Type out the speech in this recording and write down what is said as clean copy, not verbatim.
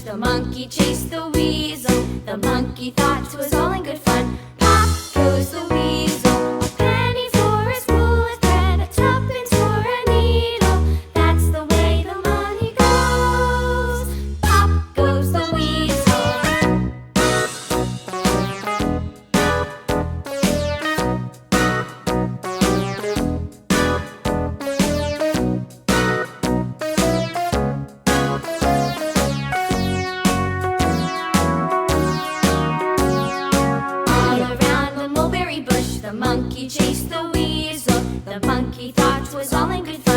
The monkey chased the weasel. The monkey thought it was all in good fun. Pop goes the weasel. A penny for a spool of thread, a tuppence for a needle. That's the way the money goes. Pop goes the weasel. The monkey chased the weasel. The monkey thought it was all in good fun.